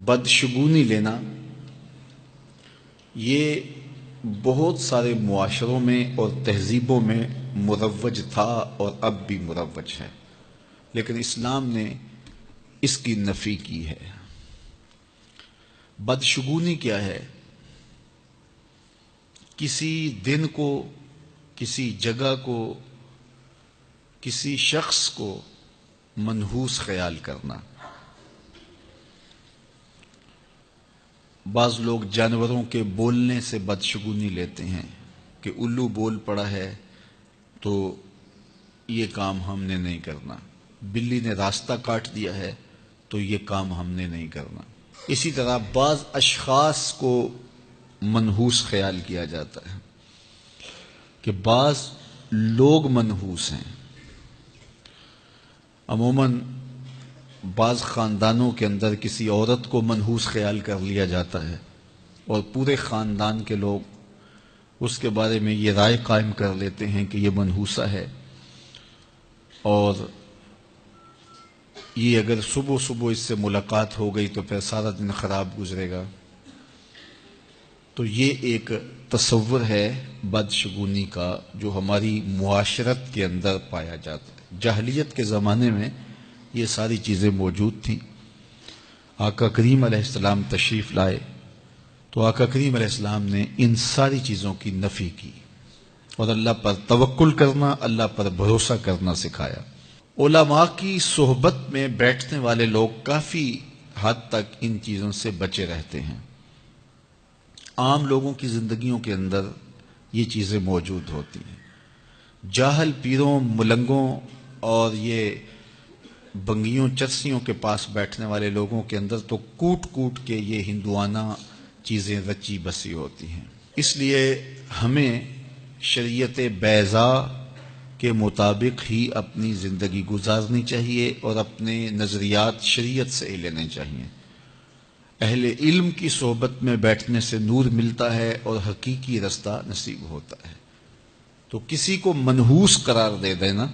بدشگونی لینا یہ بہت سارے معاشروں میں اور تہذیبوں میں مروج تھا اور اب بھی مروج ہے، لیکن اسلام نے اس کی نفی کی ہے۔ بدشگونی کیا ہے؟ کسی دن کو، کسی جگہ کو، کسی شخص کو منحوس خیال کرنا۔ بعض لوگ جانوروں کے بولنے سے بدشگونی لیتے ہیں کہ الو بول پڑا ہے تو یہ کام ہم نے نہیں کرنا، بلی نے راستہ کاٹ دیا ہے تو یہ کام ہم نے نہیں کرنا۔ اسی طرح بعض اشخاص کو منحوس خیال کیا جاتا ہے کہ بعض لوگ منحوس ہیں۔ عموماً بعض خاندانوں کے اندر کسی عورت کو منحوس خیال کر لیا جاتا ہے اور پورے خاندان کے لوگ اس کے بارے میں یہ رائے قائم کر لیتے ہیں کہ یہ منحوسہ ہے، اور یہ اگر صبح صبح اس سے ملاقات ہو گئی تو پھر سارا دن خراب گزرے گا۔ تو یہ ایک تصور ہے بدشگونی کا جو ہماری معاشرت کے اندر پایا جاتا ہے۔ جاہلیت کے زمانے میں یہ ساری چیزیں موجود تھیں۔ آقا کریم علیہ السلام تشریف لائے تو آقا کریم علیہ السلام نے ان ساری چیزوں کی نفی کی اور اللہ پر توکل کرنا، اللہ پر بھروسہ کرنا سکھایا۔ علماء کی صحبت میں بیٹھنے والے لوگ کافی حد تک ان چیزوں سے بچے رہتے ہیں۔ عام لوگوں کی زندگیوں کے اندر یہ چیزیں موجود ہوتی ہیں۔ جاہل پیروں، ملنگوں اور یہ بنگیوں چرسیوں کے پاس بیٹھنے والے لوگوں کے اندر تو کوٹ کوٹ کے یہ ہندوانہ چیزیں رچی بسی ہوتی ہیں۔ اس لیے ہمیں شریعت بیضاء کے مطابق ہی اپنی زندگی گزارنی چاہیے اور اپنے نظریات شریعت سے ہی لینے چاہیے۔ اہل علم کی صحبت میں بیٹھنے سے نور ملتا ہے اور حقیقی رستہ نصیب ہوتا ہے۔ تو کسی کو منحوس قرار دے دینا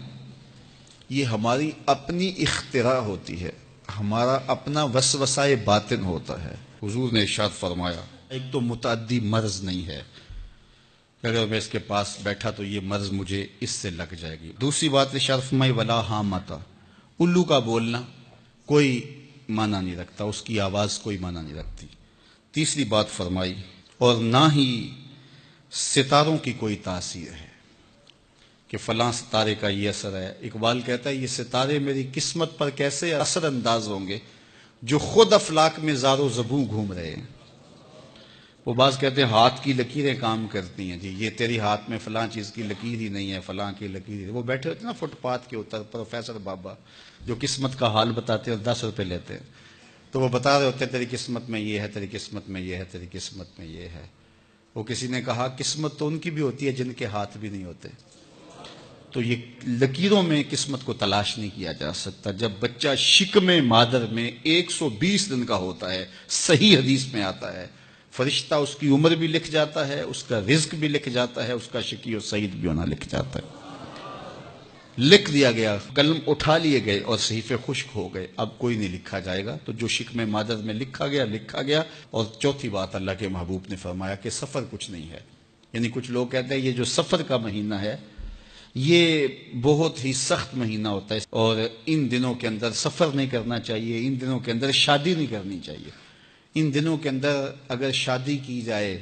یہ ہماری اپنی اختراع ہوتی ہے، ہمارا اپنا وسوسہ باطن ہوتا ہے۔ حضور نے ارشاد فرمایا ایک تو متعدی مرض نہیں ہے کہ اگر میں اس کے پاس بیٹھا تو یہ مرض مجھے اس سے لگ جائے گی۔ دوسری بات ارشاد فرمائی ولا حامتا، الو کا بولنا کوئی معنی نہیں رکھتا، اس کی آواز کوئی معنی نہیں رکھتی۔ تیسری بات فرمائی اور نہ ہی ستاروں کی کوئی تاثیر ہے کہ فلاں ستارے کا یہ اثر ہے۔ اقبال کہتا ہے یہ ستارے میری قسمت پر کیسے اثر انداز ہوں گے جو خود افلاک میں زار و زبوں گھوم رہے ہیں۔ وہ بعض کہتے ہیں ہاتھ کی لکیریں کام کرتی ہیں، جی یہ تیری ہاتھ میں فلاں چیز کی لکیر ہی نہیں ہے، فلاں کی لکیر ہے۔ وہ بیٹھے ہوتے ہیں نا فٹ پاتھ کے اوپر پروفیسر بابا جو قسمت کا حال بتاتے ہیں اور 10 روپے لیتے ہیں، تو وہ بتا رہے ہوتے ہیں تیری قسمت میں یہ ہے، تیری قسمت میں یہ ہے، تیری قسمت میں یہ ہے۔ وہ کسی نے کہا قسمت تو ان کی بھی ہوتی ہے جن کے ہاتھ بھی نہیں ہوتے۔ تو یہ لکیروں میں قسمت کو تلاش نہیں کیا جا سکتا۔ جب بچہ شکم مادر میں 120 دن کا ہوتا ہے، صحیح حدیث میں آتا ہے، فرشتہ اس کی عمر بھی لکھ جاتا ہے، اس کا رزق بھی لکھ جاتا ہے، اس کا شقی و سعید بھی ہونا لکھ جاتا ہے۔ لکھ دیا گیا، قلم اٹھا لیے گئے اور صحیفے خشک ہو گئے، اب کوئی نہیں لکھا جائے گا۔ تو جو شکم مادر میں لکھا گیا۔ اور چوتھی بات اللہ کے محبوب نے فرمایا کہ سفر کچھ نہیں ہے۔ یعنی کچھ لوگ کہتے ہیں یہ جو سفر کا مہینہ ہے یہ بہت ہی سخت مہینہ ہوتا ہے اور ان دنوں کے اندر سفر نہیں کرنا چاہیے، ان دنوں کے اندر شادی نہیں کرنی چاہیے، ان دنوں کے اندر اگر شادی کی جائے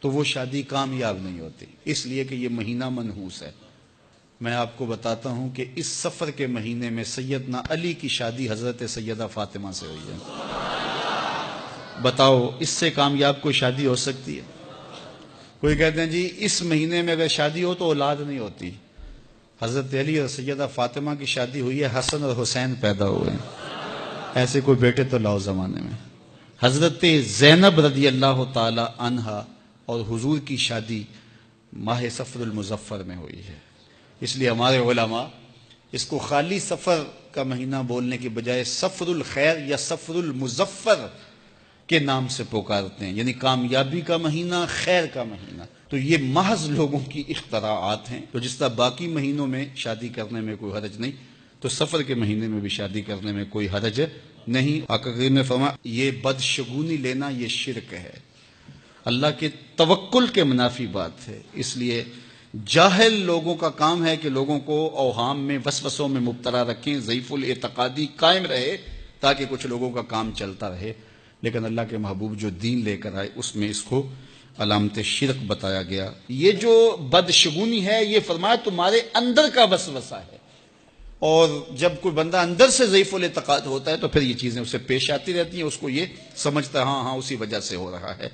تو وہ شادی کامیاب نہیں ہوتی، اس لیے کہ یہ مہینہ منحوس ہے۔ میں آپ کو بتاتا ہوں کہ اس سفر کے مہینے میں سیدنا علی کی شادی حضرت سیدہ فاطمہ سے ہوئی ہے۔ بتاؤ اس سے کامیاب کوئی شادی ہو سکتی ہے؟ کوئی کہتے ہیں جی اس مہینے میں اگر شادی ہو تو اولاد نہیں ہوتی۔ حضرت علی اور سیدہ فاطمہ کی شادی ہوئی ہے، حسن اور حسین پیدا ہوئے ہیں، ایسے کوئی بیٹے تو لاؤ زمانے میں۔ حضرت زینب رضی اللہ تعالی عنہا اور حضور کی شادی ماہ صفر المظفر میں ہوئی ہے۔ اس لیے ہمارے علماء اس کو خالی سفر کا مہینہ بولنے کی بجائے سفر الخیر یا سفر المظفر کے نام سے پکارتے ہیں، یعنی کامیابی کا مہینہ، خیر کا مہینہ۔ تو یہ محض لوگوں کی اختراعات ہیں۔ تو جس طرح باقی مہینوں میں شادی کرنے میں کوئی حرج نہیں، تو سفر کے مہینے میں بھی شادی کرنے میں کوئی حرج نہیں، آقا کریم نے فرمایا یہ بدشگونی لینا یہ شرک ہے، اللہ کے توکل کے منافی بات ہے۔ اس لیے جاہل لوگوں کا کام ہے کہ لوگوں کو اوہام میں وسوسوں میں مبتلا رکھیں، ضعیف الاعتقادی قائم رہے تاکہ کچھ لوگوں کا کام چلتا رہے، لیکن اللہ کے محبوب جو دین لے کر آئے اس میں اس کو علامت شرک بتایا گیا۔ یہ جو بدشگونی ہے یہ فرمایا تمہارے اندر کا وسوسہ ہے، اور جب کوئی بندہ اندر سے ضعیف الاعتقاد ہوتا ہے تو پھر یہ چیزیں اسے پیش آتی رہتی ہیں، اس کو یہ سمجھتا ہے ہاں اسی وجہ سے ہو رہا ہے۔